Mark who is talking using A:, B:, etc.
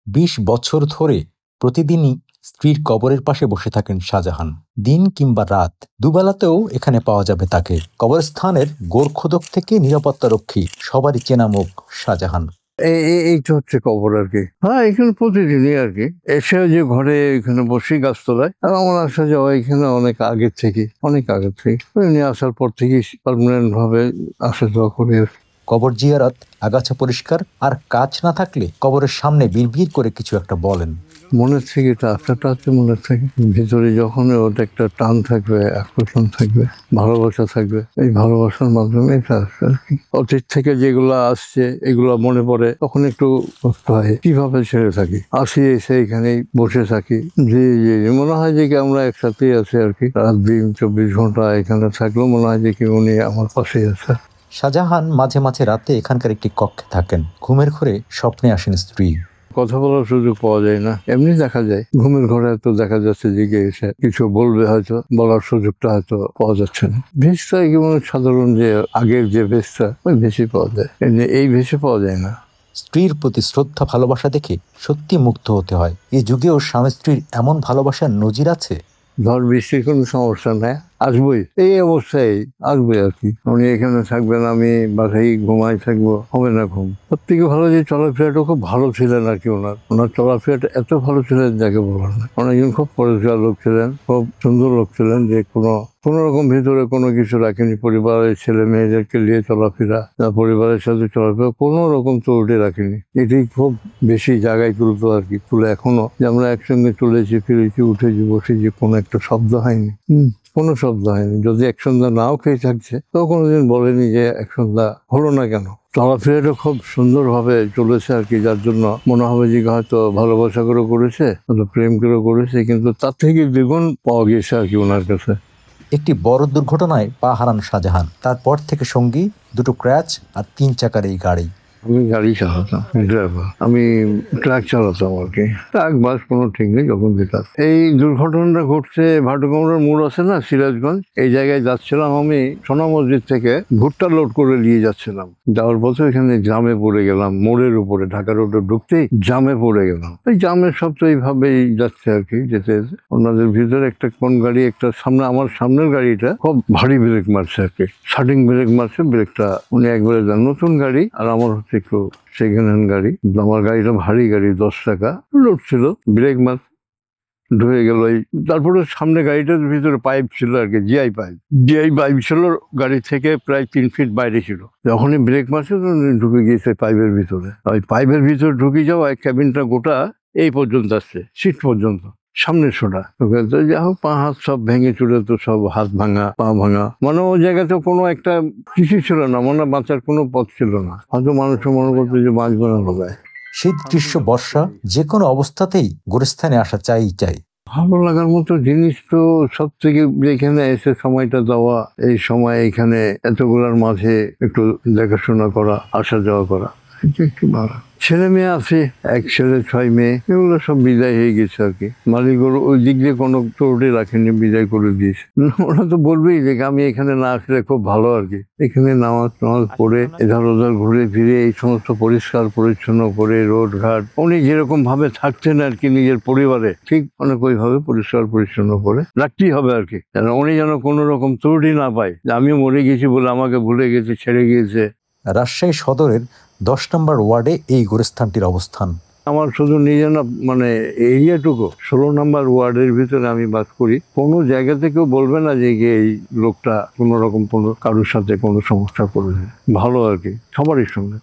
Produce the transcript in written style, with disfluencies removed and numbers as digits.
A: 20 বছর ধরে প্রতিদিনই স্ত্রীর কবরের পাশে বসে থাকেন শাহজাহান। দিন কিংবা রাত দুবেলাতেও এখানে পাওয়া যাবে তাকে। কবরস্থানের গোরখোদক থেকে নিরাপত্তারক্ষী সবারই চেনা মুখ শাহজাহান।
B: এইটা হচ্ছে কবর আর কি। হ্যাঁ, এখানে প্রতিদিনই আর কি এসে যে ঘরে এখানে বসি গাছতলায়, আর আমার আসা যাওয়া এখানে অনেক আগের থেকে নিয়ে আসার পর থেকে পার্মানেন্ট ভাবে আসা যাওয়া করে।
A: কবর জিয়ারত, আগাছা পরিষ্কার আর কাজ না থাকলে কবরের সামনে বিড়বিড় করে কিছু একটা বলেন।
B: মনের থেকে এটা আত্মাটা আছে, মনের থেকে ভিতরে যখন ওটা একটা টান থাকবে, আকর্ষণ থাকবে, ভালোবাসা থাকবে, এই ভালোবাসার মাধ্যমে এটা আসবে আর কি। অতীত থেকে যেগুলো আসছে এগুলো মনে পড়ে, তখন একটু কষ্ট হয়, কিভাবে ছেড়ে থাকি, আসি এসে এখানেই বসে থাকি। যে মনে হয় যে কি আমরা একসাথেই আছি আর কি। রাত দিন 24 ঘন্টা এখানে থাকলেও মনে হয় যে কি উনি আমার পাশেই আছে।
A: শাহজাহান মাঝে মাঝে রাতে এখানকার একটি কক্ষে থাকেন। ঘুমের ঘরে স্বপ্নে আসেন স্ত্রী।
B: কথা বলার সুযোগ পাওয়া যায় না, এমনি দেখা যায় ঘুমের ঘরে তো দেখা যাচ্ছে যে এসে কিছু বলবে, হয়তো বলার সুযোগটা হয়তো পাওয়া যাচ্ছে না। ভেসটা কেমন সাধারণ যে আগের যে ভেসটা, ওই ভেসে পাওয়া যায়, এই ভেসে পাওয়া যায় না।
A: স্ত্রীর প্রতি শ্রদ্ধা ভালোবাসা দেখে সত্যি মুগ্ধ হতে হয়। এই যুগেও স্বামী স্ত্রীর এমন ভালোবাসার নজির আছে।
B: ঝড় বৃষ্টির কোনো সমস্যা নেই, আসবোই, এই অবস্থায় আসবে আর কি। উনি এখানে থাকবেন, আমি বাসায় ঘুমাই থাকবো, হবে না ঘুম। সব থেকে ভালো যে চলাফেরাটা খুব ভালো ছিলেন আর কি। ওনার চলাফেরাটা এত ভালো ছিলেন যাকে বলার না। অনেকজন খুব পরিষ্কার লোক ছিলেন, খুব সুন্দর লোক ছিলেন, যে কোনো রকম ভিতরে কোনো কিছু রাখেনি। পরিবারের ছেলে মেয়েদেরকে নিয়ে চলাফেরা, পরিবারের সাথে চলাফেরা, কোনো রকম ত্রুটি রাখেনি। এটি খুব বেশি জায়গায় তুলতো আর কি। তুলে এখনো যে আমরা একসঙ্গে চলেছি, ফিরেছি, উঠেছি, বসেছি, কোনো একটা শব্দ হয়নি, কোনো শব্দ হয়নি। যদি এক সন্ধ্যা নাও খেয়ে থাকছে তো কোনোদিন বলেনি যে এক সন্ধ্যা হলো না কেন। চলাফেরাটা খুব সুন্দরভাবে চলেছে আর কি, যার জন্য মনে হবে যে হয়তো ভালোবাসা করে করেছে, হয়তো প্রেম করে করেছে, কিন্তু তার থেকে দ্বিগুণ পাওয়া গেছে আর কি ওনার কাছে।
A: একটি বড় দুর্ঘটনায় পা হারান শাহজাহান। তারপর থেকে সঙ্গী 2টো ক্র্যাচ আর 3 চাকার এই গাড়ি।
B: আমি গাড়ি চালাতাম, ড্রাইভার, আমি ট্রাক চালাতাম আর কি। ট্রাক বাস কোনো ঠিক নেই যখন যেতাম। এই দুর্ঘটনাটা ঘটছে ভাটুকামড়ার মোড় আছে না, সিরাজগঞ্জ, এই জায়গায় যাচ্ছিলাম আমি। সোনা মসজিদ থেকে ভুট্টা লোড করে নিয়ে যাচ্ছিলাম। যাওয়ার পথে এখানে জামে পড়ে গেলাম, মোড়ের উপরে ঢাকা রোডে ঢুকতেই জামে পড়ে গেলাম। এই জামের সব তো এইভাবেই যাচ্ছে আর কি, যেতে ওনাদের ভিতরে একটা কোন গাড়ি, একটা সামনে, আমার সামনের গাড়িটা খুব ভারী ব্রেক মারছে আর কি, শার্টিং ব্রেক মারছে। ব্রেকটা উনি একবারে যান, নতুন গাড়ি আর আমার হচ্ছে একটু সেকেন্ড হ্যান্ড গাড়ি। আমার গাড়িটা ভারী গাড়ি, 10 টাকা লোড ছিল, ব্রেক মার ঢুকে গেল। তারপরে সামনে গাড়িটার ভিতরে পাইপ ছিল আর কি, জিআই পাইপ ছিল, গাড়ি থেকে প্রায় 3 ফিট বাইরে ছিল। যখনই ব্রেক মারছে ঢুকে গিয়েছে পাইপের ভিতরে। ওই পাইপের ভিতরে ঢুকে যাওয়া ক্যাবিনটা গোটা এই পর্যন্ত আসছে, সিট পর্যন্ত, সামনে ছোটা। যা হোক, পা হাত সব ভেঙে চুড়ে, তো সব হাত ভাঙা, পা ভাঙা, মানে ওই জায়গাতে কোনো একটা কিছু ছিল না, মানে বাঁচার কোনো পথ ছিল না। হয়তো মানুষের মনে করতো যে বাঁচবে না হবে।
A: শীত, গ্রীষ্ম, বর্ষা, যে কোনো অবস্থাতেই গোরস্থানে আসা চাই।
B: ভালো লাগার মতো জিনিস তো সব থেকে এখানে এসে সময়টা দেওয়া, এই সময় এখানে এতগুলার মাঝে একটু দেখাশোনা করা, আসা যাওয়া করা, এটা একটু ভালো। ছেলে মেয়ে আছে, 1 ছেলে 6 মেয়ে, এগুলো সব বিদায় হয়ে গেছে আর কি। মালিক ওই দিক দিয়ে কোনো ত্রুটি রাখেনি, বিদায় করে দিয়েছে। ওরা তো বলবেই যে আমি এখানে না আসলে খুব ভালো আর কি। এখানে নামাজ পড়ে এধার ওধার ঘুরে ফিরে এই সমস্ত পরিষ্কার পরিচ্ছন্ন করে, রোড ঘাট উনি যেরকম ভাবে থাকতেন আর কি নিজের পরিবারে, ঠিক অনেক ওইভাবে পরিষ্কার পরিচ্ছন্ন করে রাখতেই হবে আর কি। উনি যেন কোনো রকম ত্রুটি না পায়, যে আমিও মরে গেছি বলে আমাকে ভুলে গেছে, ছেড়ে গিয়েছে।
A: রাজশাহী সদরের 10 নম্বর ওয়ার্ডে এই গোরস্থানটির অবস্থান।
B: আমার শুধু নিজে না, মানে এরিয়াটুকু 16 নম্বর ওয়ার্ডের ভিতরে আমি বাস করি। কোনো জায়গা থেকেও বলবে না যে এই লোকটা কোনো রকম কোনো কারোর সাথে কোনো সমস্যা করেছে, ভালো আর কি, সবারই সঙ্গে।